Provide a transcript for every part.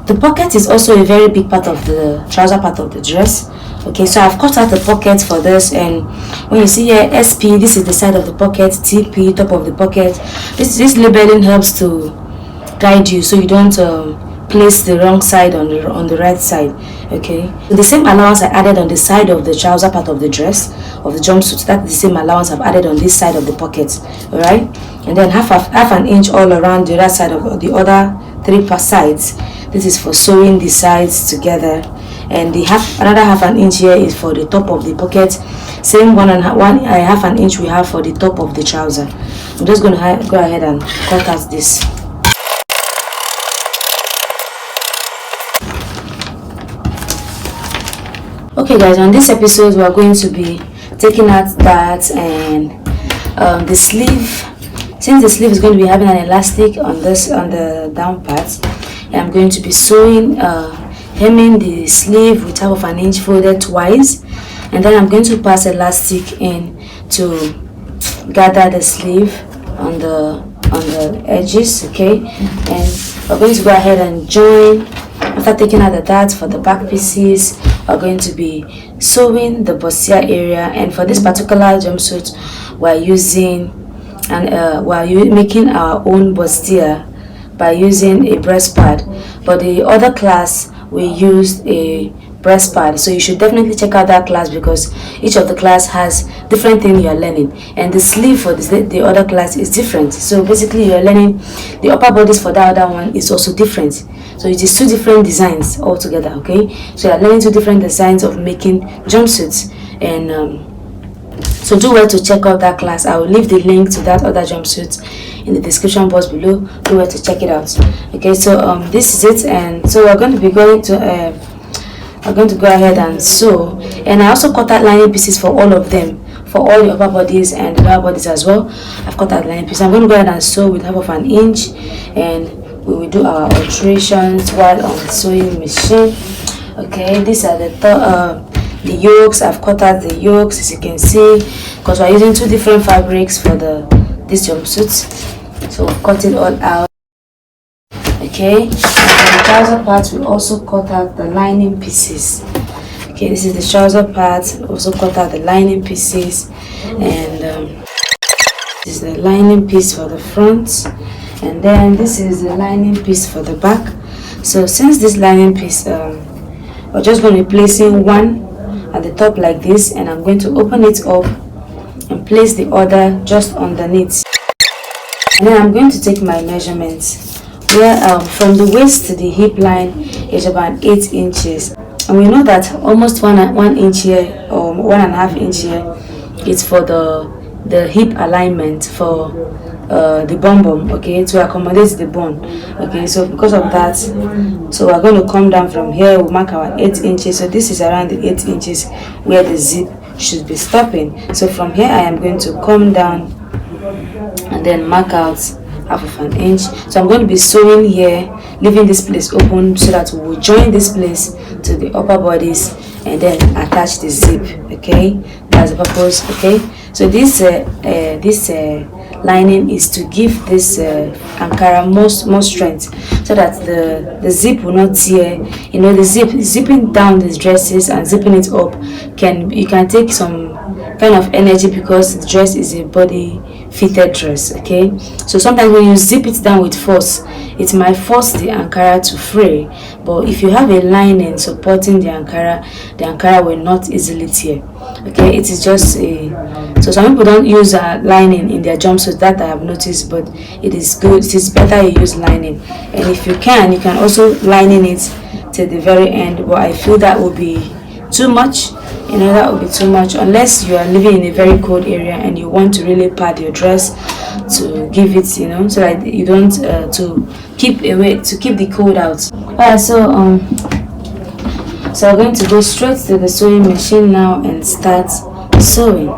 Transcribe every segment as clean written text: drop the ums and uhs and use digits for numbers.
The pocket is also a very big part of the trouser part of the dress. Okay, so I've cut out the pocket for this, and when you see here SP, this is the side of the pocket, TP, top of the pocket. This labeling helps to guide you so you don't place the wrong side on the right side. Okay, so the same allowance I added on the side of the trouser part of the dress of the jumpsuit, that's the same allowance I've added on this side of the pocket. All right, and then half an inch all around the other side of the other three sides. This is for sewing the sides together, and the another half an inch here is for the top of the pocket. Same half an inch we have for the top of the trouser. I'm just going to go ahead and cut out this. Okay guys, on this episode we are going to be taking out that and the sleeve. Since the sleeve is going to be having an elastic on the down part, I'm going to be sewing hemming the sleeve with half of an inch folded twice, and then I'm going to pass elastic in to gather the sleeve on the edges. Okay, and we're going to go ahead and join. After taking out the darts for the back pieces, we're going to be sewing the bustier area, and for this particular jumpsuit we're using making our own bustier by using a breast pad, but the other class we used a breast pad, so you should definitely check out that class because each of the class has different thing you are learning, and the sleeve for the other class is different. So basically you are learning the upper bodies for that other one is also different, so it is two different designs altogether. Okay, so you are learning two different designs of making jumpsuits, and so do well to check out that class. I will leave the link to that other jumpsuit in the description box below. Do well to check it out. Okay, so this is it, and so we're going to be going to go ahead and sew. And I also cut out lining pieces for all of them, for all the upper bodies and the lower bodies as well. I've cut out lining pieces. I'm going to go ahead and sew with half of an inch, and we will do our alterations while on the sewing machine. Okay, these are the yokes. I've cut out the yokes, as you can see, because we're using two different fabrics for this jumpsuit, so we've cut it all out. Okay, and for the trouser part we also cut out the lining pieces. Okay, this is the trouser part. Also cut out the lining pieces, and this is the lining piece for the front, and then this is the lining piece for the back. So since this lining piece, we're just going to be placing one at the top like this, and I'm going to open it up and place the other just underneath, and then I'm going to take my measurements where from the waist to the hip line is about 8 inches, and we know that almost one inch here or 1.5 inch here is for the hip alignment for the bum, okay, to accommodate the bone. Okay, so because of that, so we're going to come down from here. We'll mark our 8 inches. So this is around the 8 inches where the zip should be stopping. So from here I am going to come down and then mark out half of an inch. So I'm going to be sewing here, leaving this place open so that we will join this place to the upper bodies and then attach the zip. Okay, that's the purpose. Okay, so this lining is to give this Ankara more strength, so that the zip will not tear. You know, the zipping down these dresses and zipping it up you can take some kind of energy because the dress is a body fitted dress. Okay, so sometimes when you zip it down with force, it might force the Ankara to fray, but if you have a lining supporting the Ankara will not easily tear. Okay, it is just so some people don't use lining in their jumpsuit, that I have noticed, but it is good. It is better you use lining, and if you can also lining it to the very end, but I feel that would be too much. You know, that would be too much unless you are living in a very cold area and you want to really pad your dress to give it, you know, so that you don't to keep the cold out. Alright, so I'm going to go straight to the sewing machine now and start sewing.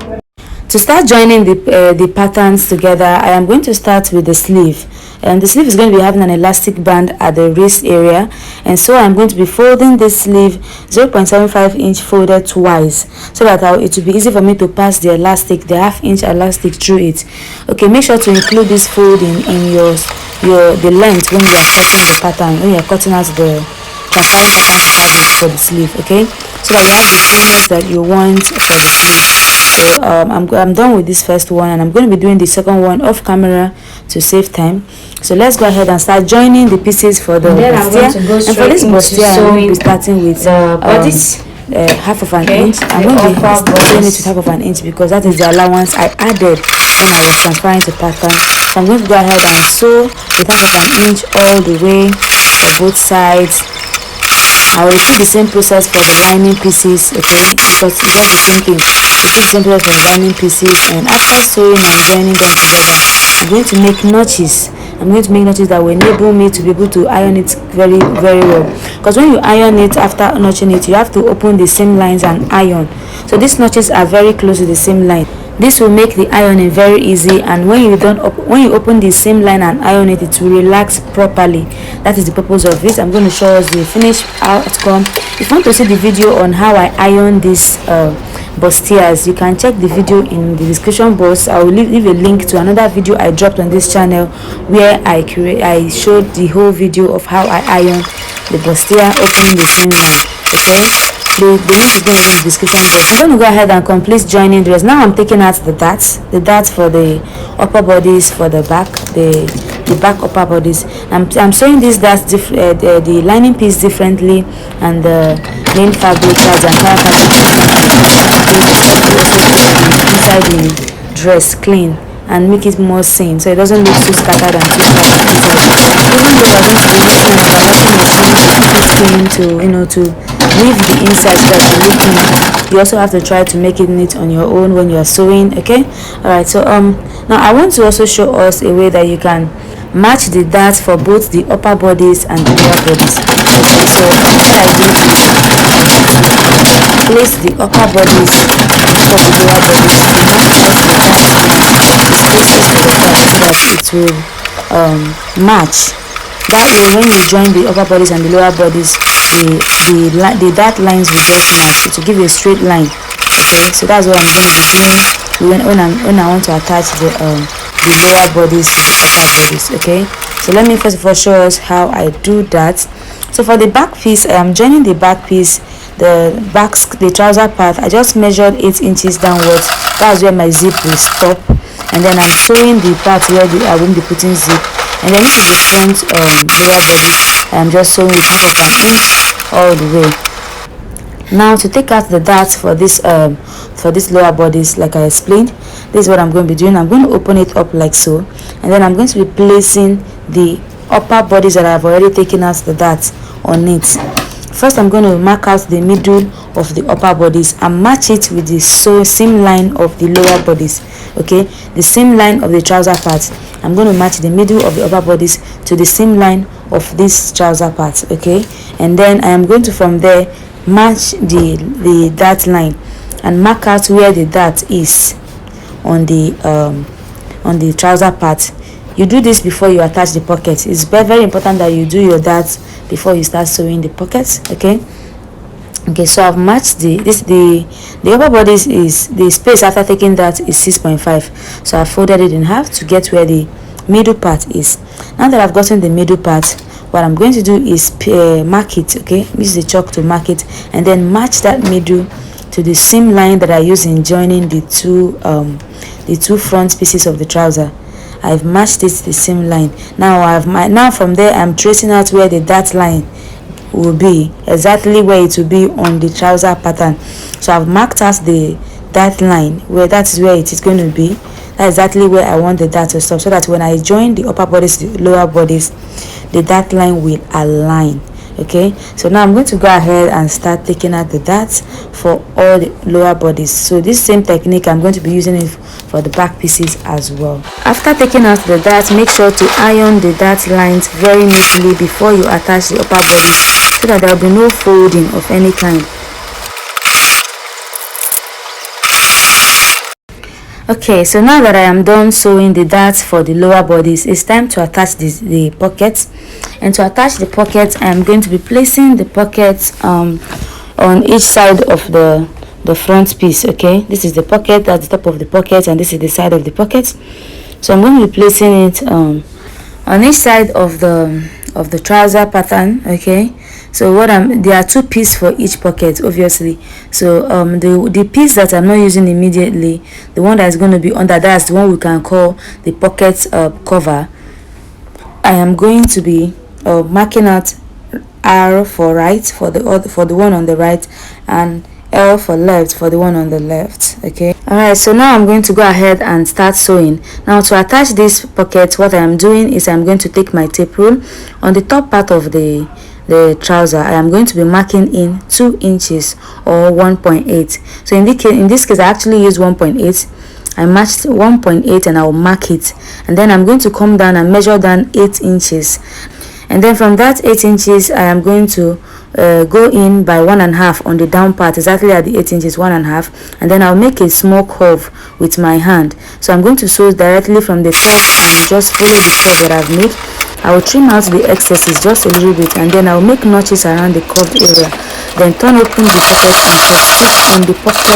To start joining the patterns together, I am going to start with the sleeve, and the sleeve is going to be having an elastic band at the wrist area, and so I'm going to be folding this sleeve 0.75 inch folded twice, so that it will be easy for me to pass the elastic, the half inch elastic through it. Okay, make sure to include this folding in the length when you are cutting the pattern, when you are cutting out the transparent pattern fabric for the sleeve, okay, so that you have the fullness that you want for the sleeve. So I'm done with this first one, and I'm going to be doing the second one off camera to save time. So let's go ahead and start joining the pieces for the bustier. And for this bustier, I'm going to be starting with bodice. Half of an inch. I'm going to be doing it with half of an inch because that is the allowance I added when I was transferring the pattern. So I'm going to go ahead and sew with half of an inch all the way for both sides. I will repeat the same process for the lining pieces, okay, because it's all the same thing. Repeat the same process for the lining pieces, and after sewing and joining them together, I'm going to make notches. I'm going to make notches that will enable me to be able to iron it very, very well. Because when you iron it after notching it, you have to open the seam lines and iron. So these notches are very close to the seam line. This will make the ironing very easy, and when you open the seam line and iron it, it will relax properly. That is the purpose of it. I'm going to show us the finished outcome. If you want to see the video on how I iron this bustiers, you can check the video in the description box. I will leave a link to another video I dropped on this channel where I showed the whole video of how I iron the bustier opening the seam line, okay. The link is going to be in the description box. I'm going to go ahead and complete joining the rest. Now I'm taking out the darts for the upper bodies, for the back, the back upper bodies. I'm sewing these darts the lining piece differently, and the main fabric, that's the entire fabric, inside the dress clean and make it more sane, so it doesn't look too scattered and too scattered inside. Even though you're going to be using a washing machine to keep it clean, to leave the inside so that you look neat, you also have to try to make it neat on your own when you are sewing, okay. Alright, so now I want to also show us a way that you can match the darts for both the upper bodies and the lower bodies. Okay, so what I do is place the upper bodies on top of the lower bodies so that it will match. That way, when you join the upper bodies and the lower bodies, the dart lines will just match. It will give you a straight line. Okay, so that's what I'm going to be doing when I want to attach the lower bodies to the upper bodies. Okay, so let me first of all show us how I do that. So for the back piece, I am joining the back piece, the trouser part. I just measured 8 inches downwards. That's where my zip will stop, and then I'm sewing the part where I won't be putting zip. And then this is the front lower body. I'm just sewing with half of an inch all the way. Now to take out the darts for this lower bodies, like I explained, this is what I'm going to be doing. I'm going to open it up like so, and then I'm going to be placing the upper bodies that I've already taken out the darts on it. First, I'm going to mark out the middle of the upper bodies and match it with the seam line of the lower bodies. Okay, the seam line of the trouser part, I'm going to match the middle of the upper bodies to the seam line of this trouser part. Okay, and then I am going to from there match the dart line and mark out where the dart is on the trouser part. You do this before you attach the pocket. It's very, very important that you do your darts before you start sewing the pockets. Okay, so I've matched the upper bodies. Is the space after taking that is 6.5, so I folded it in half to get where the middle part is. Now that I've gotten the middle part, what I'm going to do is mark it. Okay, use the chalk to mark it, and then match that middle to the seam line that I use in joining the two front pieces of the trouser. I've matched it to the seam line. Now from there I'm tracing out where the dart line will be, exactly where it will be on the trouser pattern. So I've marked out the dart line where that is where it is going to be. That's exactly where I want the dart to stop, so that when I join the upper bodies to the lower bodies, the dart line will align. Okay, so now I'm going to go ahead and start taking out the darts for all the lower bodies. So this same technique, I'm going to be using it for the back pieces as well. After taking out the darts, make sure to iron the dart lines very neatly before you attach the upper bodies, so that there will be no folding of any kind. Okay, so now that I am done sewing the darts for the lower bodies, it's time to attach the pockets. And to attach the pockets, I am going to be placing the pockets on each side of the front piece. Okay, this is the pocket, that's the top of the pocket, and this is the side of the pocket. So I'm going to be placing it on each side of the trouser pattern. Okay, so there are two pieces for each pocket, obviously. So the piece that I'm not using immediately, the one that's going to be under, that's the one we can call the pocket cover. I am going to be marking out R for right for the one on the right, and L for left for the one on the left. Okay, all right, so now I'm going to go ahead and start sewing. Now, to attach this pocket, what I am doing is I'm going to take my tape rule. On the top part of the trouser, I am going to be marking in 2 inches or 1.8. so in this case I actually used 1.8. I matched 1.8 and I'll mark it, and then I'm going to come down and measure down 8 inches, and then from that 8 inches I am going to go in by 1.5 on the down part, exactly at the 8 inches, 1.5, and then I'll make a small curve with my hand. So I'm going to sew directly from the top and just follow the curve that I've made. I will trim out the excesses just a little bit, and then I'll make notches around the curved area, then turn open the pocket and stitch in the pocket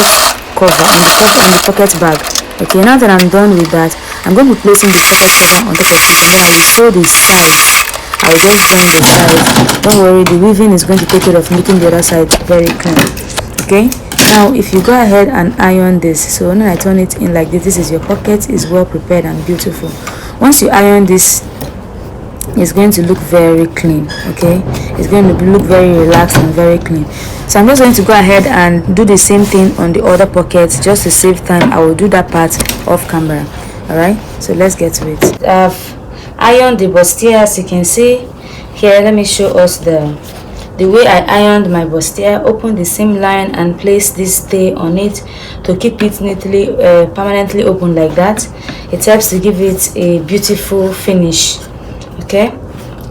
cover on the pocket bag. Okay, now that I'm done with that, I'm going to be placing the pocket cover on top of it, and then I will sew the sides. I will just join the sides. Don't worry, the weaving is going to take care of making the other side very clean. Okay, now if you go ahead and iron this, so when I turn it in like this is your pocket, is well prepared and beautiful. Once you iron this, it's going to look very clean. Okay, it's going to look very relaxed and very clean. So I'm just going to go ahead and do the same thing on the other pockets. Just to save time, I will do that part off camera. All right, so let's get to it. I've ironed the bustier, as you can see here. Let me show us the way I ironed my bustier. Open the seam line and place this stay on it to keep it neatly permanently open like that. It helps to give it a beautiful finish. Okay,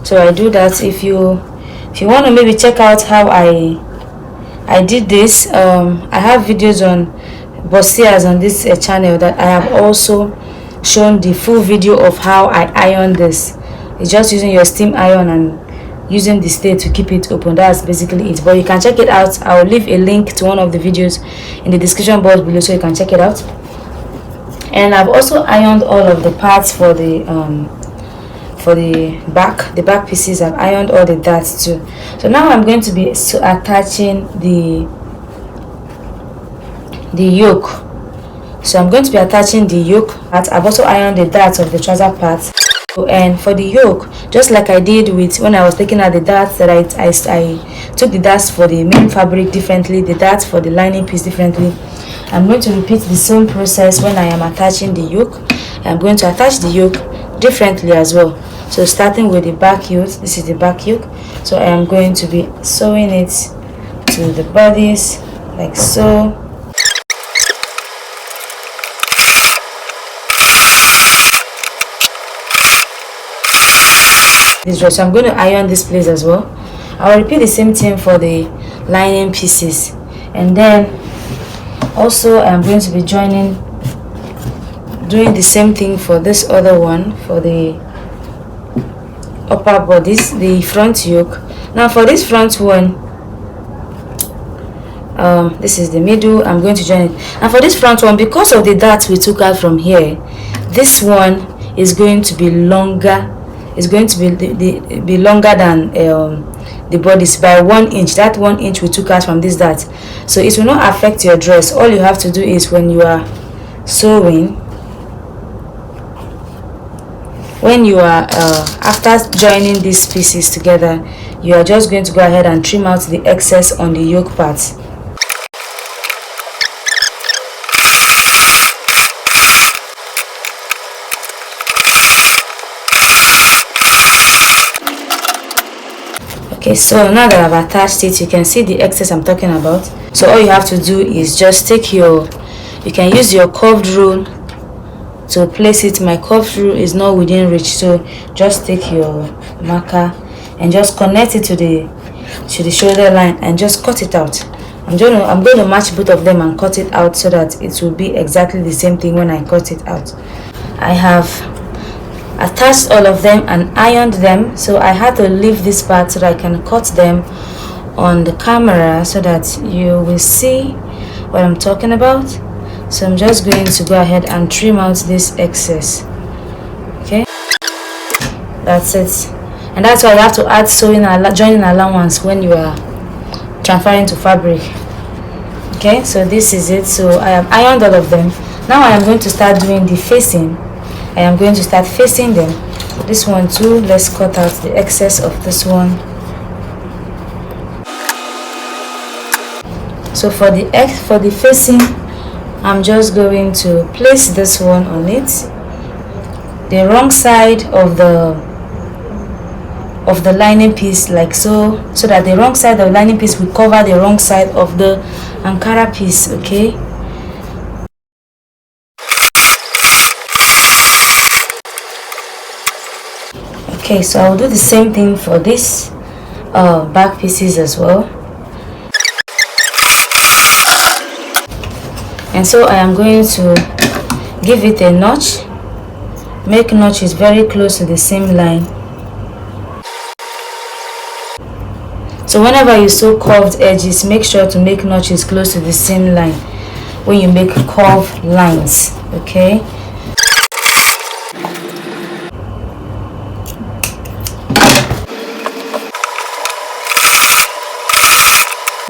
so I do that. If you want to maybe check out how I did this, I have videos on bustiers on this channel that I have also shown the full video of how I iron this. It's just using your steam iron and using the stay to keep it open. That's basically it, but you can check it out. I will leave a link to one of the videos in the description box below so you can check it out. And I've also ironed all of the parts for the back pieces. I've ironed all the darts too. So now I'm going to be attaching the yoke. So I'm going to be attaching the yoke part. I've also ironed the darts of the trouser part. And for the yoke, just like I did with when I was taking out the darts, that I took the darts for the main fabric differently, the darts for the lining piece differently. I'm going to repeat the same process when I am attaching the yoke. I'm going to attach the yoke differently as well. So starting with the back yoke, this is the back yoke. So I am going to be sewing it to the bodies like so. So I'm going to iron this place as well. I will repeat the same thing for the lining pieces, and then also I'm going to be doing the same thing for this other one, for the upper bodies, the front yoke. Now for this front one, this is the middle. I'm going to join it, and for this front one, because of the darts we took out from here, this one is going to be longer. It's going to be longer than the bodies by 1 inch. That 1 inch we took out from this dart, so it will not affect your dress. All you have to do is when you are sewing, after joining these pieces together, you are just going to go ahead and trim out the excess on the yoke part. Okay, so now that I've attached it, you can see the excess I'm talking about. So all you have to do is just take you can use your curved rule to place it. My curved rule is not within reach, so just take your marker and just connect it to the shoulder line and just cut it out. I'm going to match both of them and cut it out so that it will be exactly the same thing when I cut it out. I have attached all of them and ironed them, so I had to leave this part so that I can cut them on the camera so that you will see what I'm talking about. So I'm just going to go ahead and trim out this excess. Okay, That's it. And that's why you have to add sewing joining allowance when you are transferring to fabric. Okay, so this is it. So I have ironed all of them. Now I am going to start doing the facing. I am going to start facing them. This one too, let's cut out the excess of this one. So for the facing, I'm just going to place this one on it, the wrong side of the lining piece, like so that the wrong side of the lining piece will cover the wrong side of the Ankara piece. Okay, okay, so I'll do the same thing for this back pieces as well. And so I am going to give it a notch, make notches very close to the seam line. So whenever you sew curved edges, make sure to make notches close to the seam line when you make curved lines. Okay,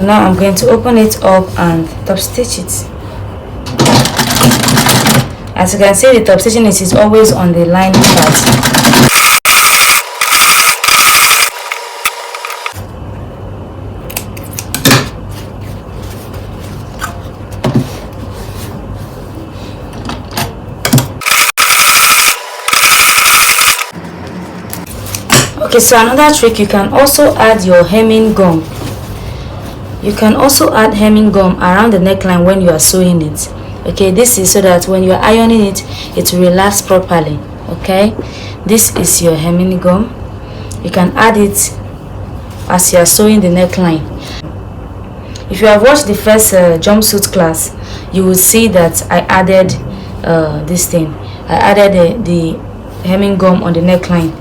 now I'm going to open it up and top stitch it. As you can see, the top stitching is always on the line part. Okay, so another trick, you can also add your hemming gum. You can also add hemming gum around the neckline when you are sewing it. Okay, this is so that when you are ironing it, it will relax properly. Okay, this is your hemming gum. You can add it as you are sewing the neckline. If you have watched the first jumpsuit class, you will see that I added this thing. I added the hemming gum on the neckline.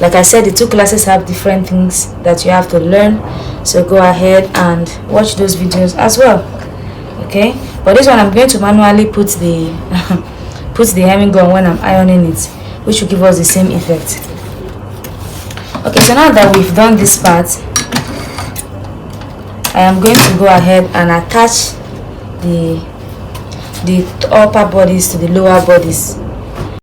Like I said, the two classes have different things that you have to learn, so go ahead and watch those videos as well. Okay, but this one I'm going to manually put the put the hemming gum when I'm ironing it, which will give us the same effect. Okay, so now that we've done this part, I am going to go ahead and attach the upper bodies to the lower bodies.